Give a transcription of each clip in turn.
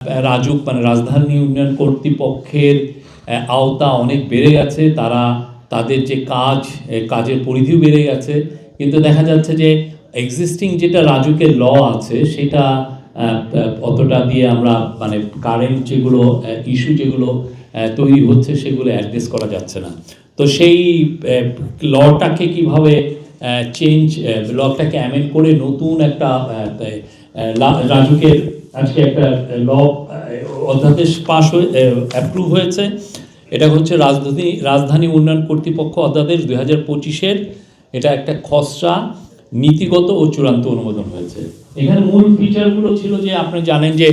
রাজুক মানে রাজধানী উন্নয়ন কর্তৃপক্ষের আওতা অনেক বেড়ে গেছে, তারা তাদের যে কাজের পরিধিও বেড়ে গেছে, কিন্তু দেখা যাচ্ছে যে এক্সিস্টিং যেটা রাজুকের ল আছে সেটা অতটা দিয়ে আমরা মানে কারেন্ট যেগুলো ইস্যু যেগুলো তৈরি হচ্ছে সেগুলো অ্যাড্রেস করা যাচ্ছে না। তো সেই লটাকে কীভাবে লটাকে অ্যামেন্ড করে নতুন একটা রাজুকের আজকে একটা অধ্যাদেশ পাশ হয়ে অ্যাপ্রুভ হয়েছে। এটা হচ্ছে রাজধানী উন্নয়ন কর্তৃপক্ষ অধ্যাদেশ 2025-এর। এটা একটা খসড়া নীতিগত ও চূড়ান্ত অনুমোদন হয়েছে। এখানে মূল ফিচারগুলো ছিল যে আপনি জানেন যে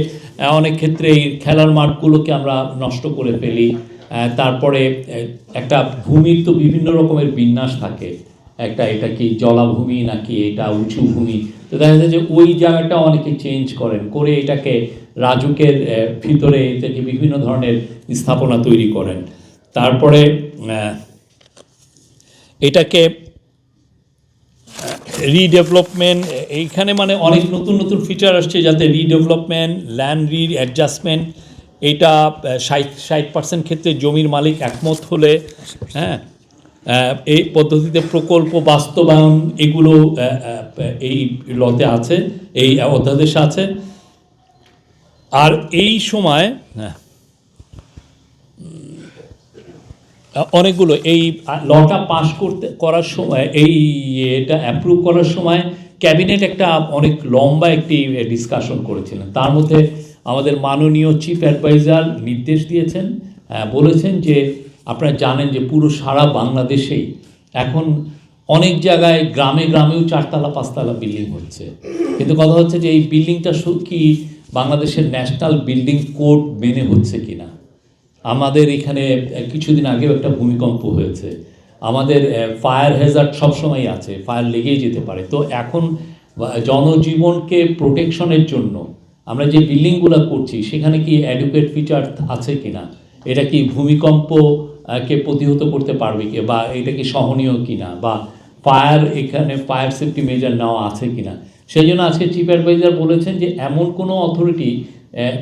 অনেক ক্ষেত্রে এই খেলার মাঠগুলোকে আমরা নষ্ট করে ফেলি, তারপরে একটা ভূমির তো বিভিন্ন রকমের বিন্যাস থাকে, এটা কি জলাভূমি নাকি এটা উঁচু ভূমি, তো দেখা যায় যে ওই জায়গাটা অনেকে চেঞ্জ করে এটাকে রাজুকের ভিতরে থেকে বিভিন্ন ধরনের স্থাপনা তৈরি করেন। তারপরে এটাকে রিডেভেলপমেন্ট, এইখানে মানে অনেক নতুন নতুন ফিচার আসছে, যাতে রিডেভেলপমেন্ট, ল্যান্ড অ্যাডজাস্টমেন্ট, এটা 60% ক্ষেত্রে জমির মালিক একমত হলে, এই পদ্ধতিতে প্রকল্প বাস্তবায়ন, এগুলো এই লতে আছে, এই অধ্যাদেশে আছে। আর এই সময় অনেকগুলো এই লটা পাস করার সময়, এটা অ্যাপ্রুভ করার সময় ক্যাবিনেট একটা অনেক লম্বা একটি ডিসকাশন করেছিলেন। তার মধ্যে আমাদের মাননীয় চিফ অ্যাডভাইজার নির্দেশ দিয়েছেন, বলেছেন যে আপনারা জানেন যে পুরো সারা বাংলাদেশেই এখন অনেক জায়গায় গ্রামেও 4তলা 5তলা বিল্ডিং হচ্ছে, কিন্তু কথা হচ্ছে যে এই বিল্ডিংটা কি বাংলাদেশের ন্যাশনাল বিল্ডিং কোড মেনে হচ্ছে কিনা। আমাদের এখানে কিছুদিন আগেও একটা ভূমিকম্প হয়েছে, আমাদের ফায়ার হ্যাজার্ড সবসময় আছে, ফায়ার লেগেই যেতে পারে। তো এখন জনজীবনকে প্রোটেকশনের জন্য আমরা যে বিল্ডিংগুলো করছি সেখানে কি অ্যাডুকুয়েট ফিচার আছে কিনা, এটা কি ভূমিকম্পকে প্রতিহত করতে পারবে কি, বা এটা কি সহনীয় কিনা, বা এখানে ফায়ার সেফটি মেজার নেওয়া আছে কিনা। সেই জন্য আজকে চিফ অ্যাডভাইজার বলেছেন যে এমন কোনো অথরিটি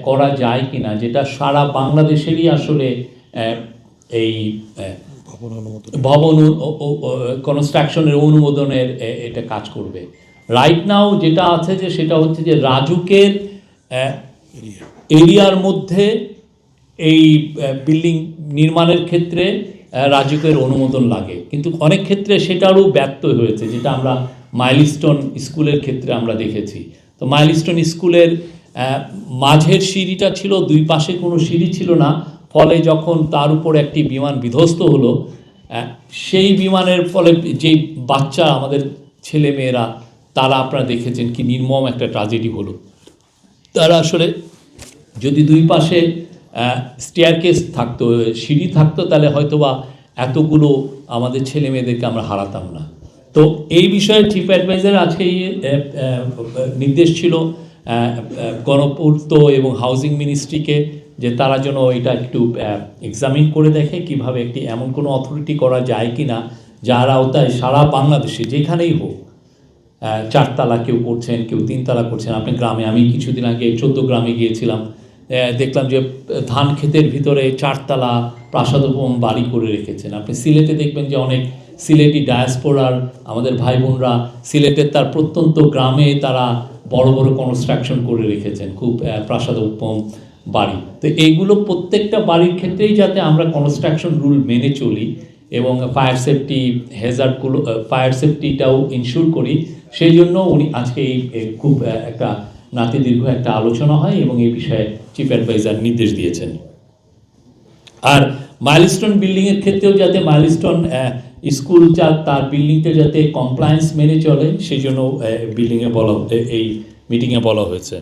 করা যায় কিনা যেটা সারা বাংলাদেশেরই আসলে এই ভবন কনস্ট্রাকশনের অনুমোদনের এটা কাজ করবে। রাইট নাও যেটা আছে যে সেটা হচ্ছে যে রাজুকের এরিয়ার মধ্যে এই বিল্ডিং নির্মাণের ক্ষেত্রে রাজুকের অনুমোদন লাগে, কিন্তু অনেক ক্ষেত্রে সেটারও ব্যর্থ হয়েছে, যেটা আমরা মাইলস্টোন স্কুলের ক্ষেত্রে আমরা দেখেছি। তো মাইলস্টোন স্কুলের মাঝের সিঁড়িটা ছিল, দুই পাশে কোনো সিঁড়ি ছিল না, ফলে যখন তার উপর একটি বিমান বিধ্বস্ত হলো, সেই বিমানের ফলে যেই বাচ্চা আমাদের ছেলে মেয়েরা, তারা আপনারা দেখেছেন কি নির্মম একটা ট্র্যাজেডি হলো। তারা আসলে যদি দুই পাশে স্টেয়ারকেস থাকতো, সিঁড়ি থাকতো, তাহলে হয়তোবা এতগুলো আমাদের ছেলে মেয়েদেরকে আমরা হারাতাম না। তো এই বিষয়ে চিফ অ্যাডভাইজার আজকে নির্দেশ ছিল গণপূর্ত এবং হাউজিং মিনিস্ট্রিকে, যে তারা যেন এটা একটু এক্সামিন করে দেখে কিভাবে একটি এমন কোনো অথরিটি করা যায় কি না যার আওতায় সারা বাংলাদেশে যেখানেই হোক, 4তলা কেউ করছেন, কেউ 3তলা করছেন। আপনি গ্রামে, আমি কিছুদিন আগে 14 গ্রামে গিয়েছিলাম, দেখলাম যে ধান ক্ষেতের ভিতরে 4তলা প্রাসাদোপম বাড়ি করে রেখেছেন। আপনি সিলেটে দেখবেন যে অনেক সিলেটি ডায়াসপোরার আমাদের ভাই বোনরা সিলেটের তার প্রত্যন্ত গ্রামে তারা বড় বড় কনস্ট্রাকশন করে রেখেছেন, খুব প্রাসাদোপম বাড়ি। তো এইগুলো প্রত্যেকটা বাড়ির ক্ষেত্রেই যাতে আমরা কনস্ট্রাকশন রুল মেনে চলি এবং ফায়ার সেফটিটাও ইনশিওর করি, সেই জন্য উনি আজকে এই খুব একটা নাতিদীর্ঘ একটা আলোচনা হয় এবং এই বিষয়ে চিফ অ্যাডভাইজার নির্দেশ দিয়েছেন। আর মাইলস্টোন বিল্ডিংয়ের ক্ষেত্রেও যাতে মাইলস্টোন স্কুল তার বিল্ডিংটা যাতে কমপ্লায়েন্স মেনে চলে, সেই জন্য এই মিটিংয়ে বলা হয়েছে।